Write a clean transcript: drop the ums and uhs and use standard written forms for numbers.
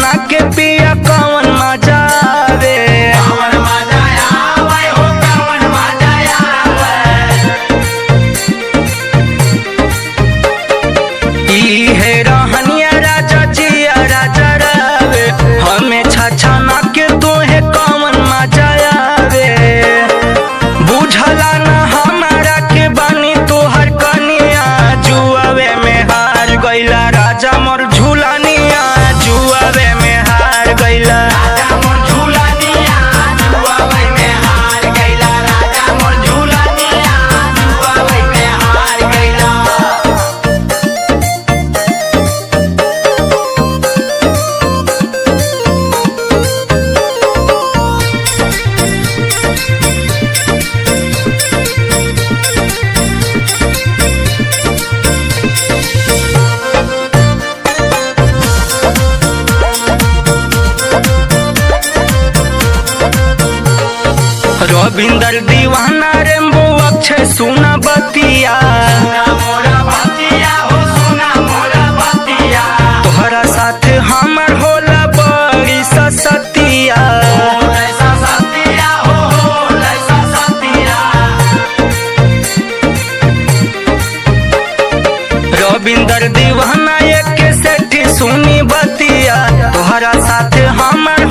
छछना के पिया कौन मजा आवे, कौन मजा आवे हो, कौन मजा आवे। ई है रहनिया राजा जिया राजा रावे, हमें छछना के तोहे कौन मजा आवे। बुझला न हमारा के बनी तोहर कनिया, जुआवे में हार गइला राजा मोर झूलनिया, जुआवे में हार गइला राजा मोर झूलनिया, जुआवे में हार गइला। राजा मोर झूलनिया, जुआवे में हार गइला। रविंदर दीवाना रेम्बो अक्षय सुना बतिया, सुना मोरा बतिया हो, सुना मोरा बतिया। तोहरा साथ हमर होला बड़ी ससतिया। लैसा सतिया हो, लैसा सतिया। रविंदर दीवाना एक सेठी सुनी बतिया, तोहरा साथ हमर